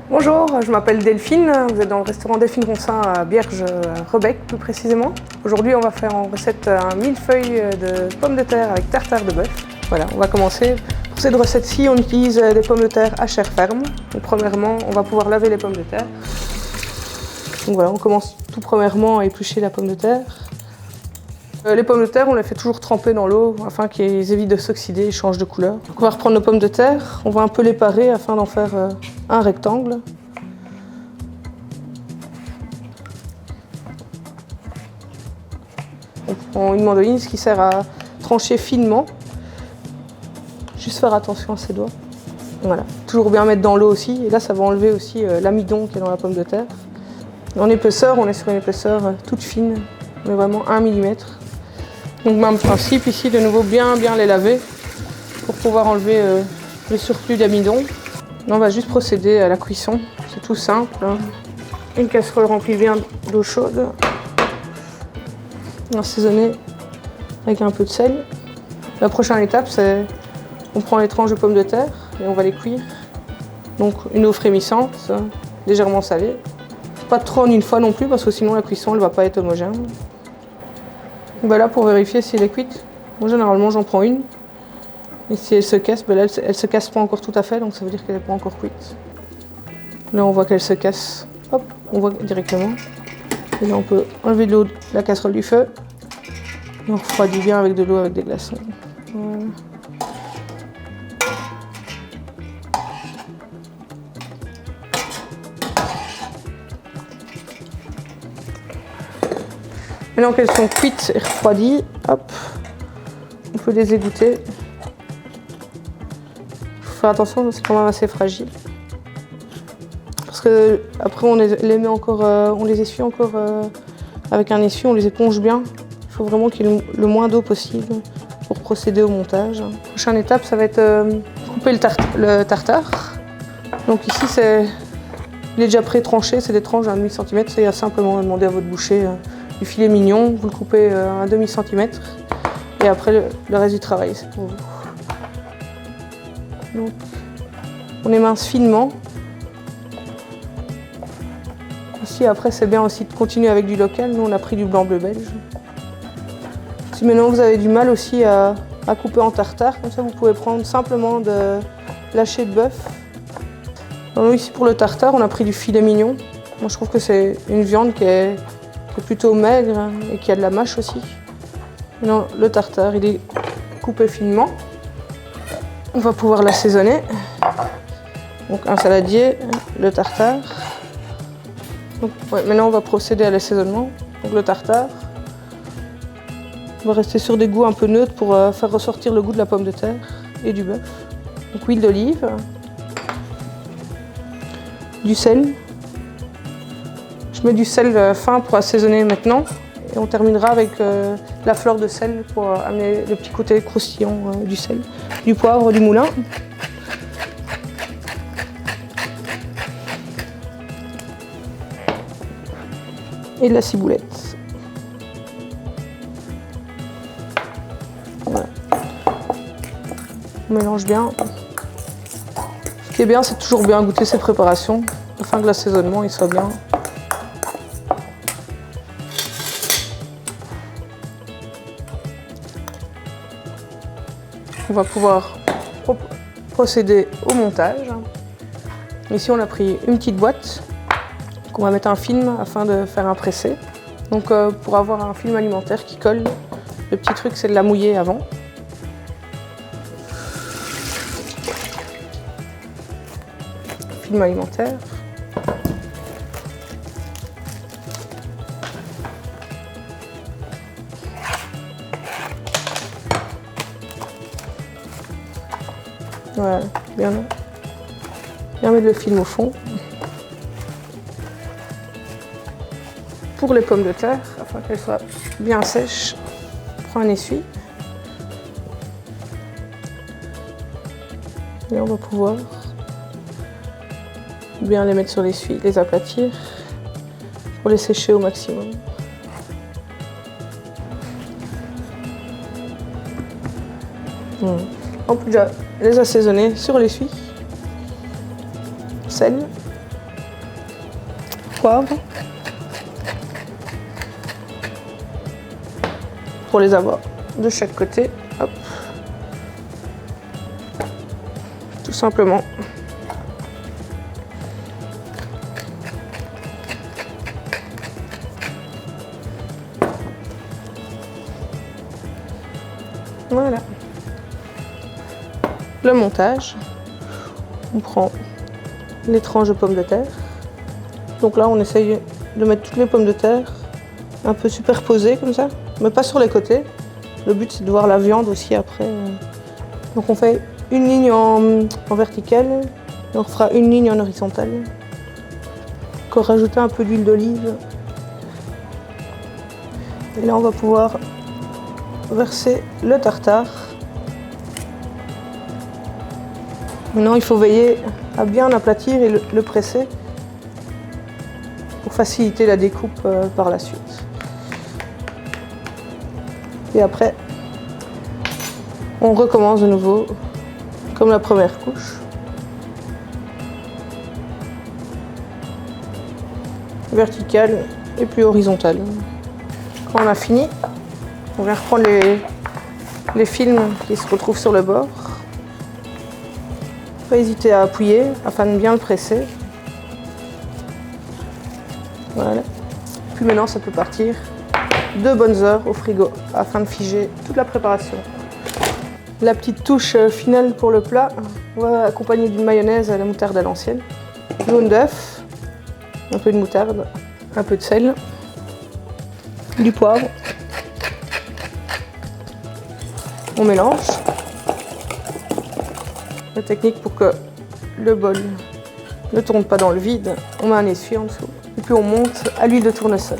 Bonjour, je m'appelle Delphine, vous êtes dans le restaurant Delphine Ronsin à Bierge-Rebec plus précisément. Aujourd'hui on va faire en recette un millefeuille de pommes de terre avec tartare de bœuf. Voilà, on va commencer. Pour cette recette-ci, on utilise des pommes de terre à chair ferme. Donc, premièrement, on va pouvoir laver les pommes de terre. Donc voilà, on commence tout premièrement à éplucher la pomme de terre. Les pommes de terre, on les fait toujours tremper dans l'eau afin qu'ils évitent de s'oxyder et changent de couleur. Donc on va reprendre nos pommes de terre, on va un peu les parer afin d'en faire un rectangle. On prend une mandoline, ce qui sert à trancher finement. Juste faire attention à ses doigts. Voilà. Toujours bien mettre dans l'eau aussi, et là ça va enlever aussi l'amidon qui est dans la pomme de terre. En épaisseur, on est sur une épaisseur toute fine, mais vraiment 1 mm. Donc même principe ici, de nouveau bien les laver pour pouvoir enlever le surplus d'amidon. On va juste procéder à la cuisson, c'est tout simple. Une casserole remplie bien d'eau chaude, assaisonnée avec un peu de sel. La prochaine étape, c'est on prend les tranches de pommes de terre et on va les cuire. Donc une eau frémissante, légèrement salée. Pas trop en une fois non plus parce que sinon la cuisson ne va pas être homogène. Ben là, pour vérifier si elle est cuite, moi généralement j'en prends une. Et si elle se casse, ben là elle se casse pas encore tout à fait, donc ça veut dire qu'elle n'est pas encore cuite. Là on voit qu'elle se casse, hop, on voit directement. Et là on peut enlever de l'eau de la casserole du feu. Et on refroidit bien avec de l'eau avec des glaçons. Voilà. Maintenant qu'elles sont cuites et refroidies, hop, on peut les égoutter. Il faut faire attention, c'est quand même assez fragile. Parce que après on les met encore, on les essuie encore avec un essuie, on les éponge bien. Il faut vraiment qu'il y ait le moins d'eau possible pour procéder au montage. La prochaine étape, ça va être couper le tartare. Donc ici, il est déjà pré-tranché, c'est des tranches d'1,5 cm. Il y a simplement à demander à votre boucher du filet mignon, vous le coupez à 1/2 cm et après le reste du travail, c'est pour vous. Donc, on émince finement. Ici, après, c'est bien aussi de continuer avec du local. Nous, on a pris du blanc-bleu belge. Si maintenant vous avez du mal aussi à couper en tartare, comme ça, vous pouvez prendre simplement de lâcher de bœuf. Alors, nous, ici, pour le tartare, on a pris du filet mignon. Moi, je trouve que c'est une viande qui est plutôt maigre et qui a de la mâche aussi. Maintenant, le tartare, il est coupé finement. On va pouvoir l'assaisonner. Donc un saladier, le tartare. Donc, maintenant, on va procéder à l'assaisonnement. Donc le tartare. On va rester sur des goûts un peu neutres pour faire ressortir le goût de la pomme de terre et du bœuf. Donc huile d'olive, du sel. Je mets du sel fin pour assaisonner maintenant et on terminera avec la fleur de sel pour amener le petit côté croustillant du sel. Du poivre, du moulin. Et de la ciboulette. Voilà. On mélange bien. Ce qui est bien, c'est toujours bien goûter ces préparations afin que l'assaisonnement il soit bien. On va pouvoir procéder au montage. Ici, on a pris une petite boîte qu'on va mettre un film afin de faire un pressé. Donc, pour avoir un film alimentaire qui colle, le petit truc, c'est de la mouiller avant. Film alimentaire. Voilà, bien mettre le film au fond. Pour les pommes de terre, afin qu'elles soient bien sèches, on prend un essuie. Et on va pouvoir bien les mettre sur l'essuie, les aplatir pour les sécher au maximum. On peut déjà les assaisonner sur l'essuie. Sel, poivre. Pour les avoir de chaque côté. Hop. Tout simplement. Voilà. Le montage. On prend les tranches de pommes de terre. Donc là, on essaye de mettre toutes les pommes de terre un peu superposées comme ça, mais pas sur les côtés. Le but, c'est de voir la viande aussi après. Donc on fait une ligne en verticale et on fera une ligne en horizontale. Encore rajouter un peu d'huile d'olive. Et là, on va pouvoir verser le tartare. Maintenant, il faut veiller à bien aplatir et le presser pour faciliter la découpe par la suite. Et après, on recommence de nouveau comme la première couche. Verticale et puis horizontale. Quand on a fini, on vient reprendre les films qui se retrouvent sur le bord. Pas hésiter à appuyer afin de bien le presser. Voilà. Puis maintenant, ça peut partir 2 bonnes heures au frigo afin de figer toute la préparation. La petite touche finale pour le plat, on va accompagner d'une mayonnaise à la moutarde à l'ancienne, jaune d'œuf, un peu de moutarde, un peu de sel, du poivre. On mélange. La technique pour que le bol ne tourne pas dans le vide, on met un essuie en dessous. Et puis on monte à l'huile de tournesol.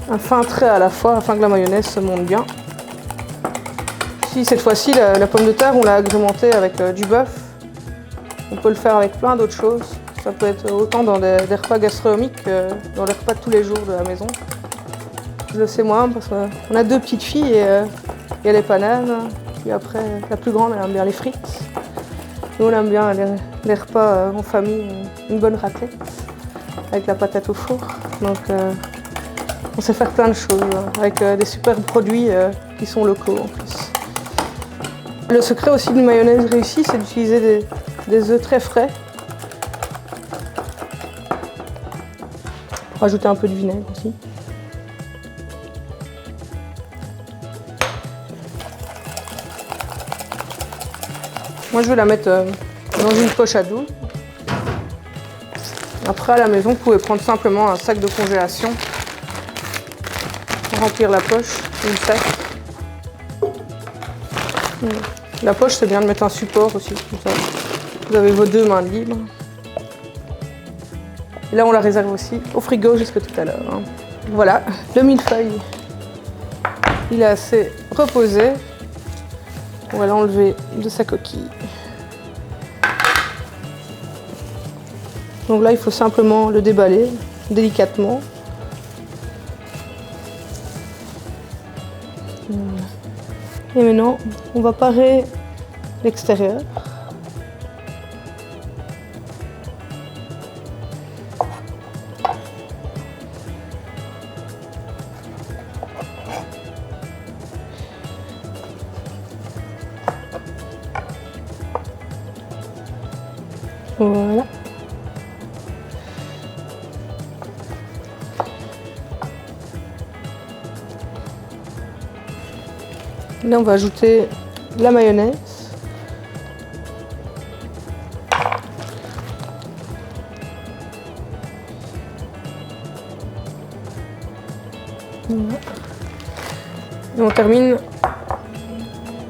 Un fin trait à la fois afin que la mayonnaise se monte bien. Si cette fois-ci la pomme de terre on l'a agrémentée avec du bœuf, on peut le faire avec plein d'autres choses. Ça peut être autant dans des repas gastronomiques que dans les repas de tous les jours de la maison. Je le sais moi parce qu'on a 2 petites filles et il y a les bananes. Puis après, la plus grande elle aime bien les frites. Nous on aime bien les repas en famille, une bonne raclette avec la patate au four. Donc on sait faire plein de choses avec des super produits qui sont locaux en plus. Le secret aussi d'une mayonnaise réussie, c'est d'utiliser des œufs très frais. Pour rajouter un peu de vinaigre aussi. Moi je vais la mettre dans une poche à douille. Après à la maison, vous pouvez prendre simplement un sac de congélation pour remplir la poche ou le sac. La poche, c'est bien de mettre un support aussi, comme ça. Vous avez vos 2 mains libres. Et là, on la réserve aussi au frigo jusqu'à tout à l'heure. Voilà, le millefeuille, il est assez reposé. On va l'enlever de sa coquille. Donc là, il faut simplement le déballer délicatement. Et maintenant, on va parer l'extérieur. Voilà. Là, on va ajouter la mayonnaise. Voilà. Et on termine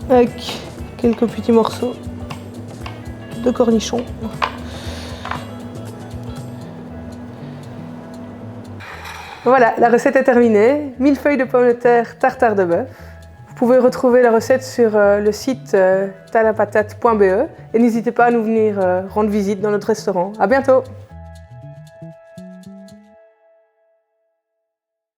avec quelques petits morceaux de cornichons. Voilà, la recette est terminée. Millefeuille de pommes de terre, tartare de bœuf. Vous pouvez retrouver la recette sur le site talapatate.be et n'hésitez pas à nous venir rendre visite dans notre restaurant. À bientôt!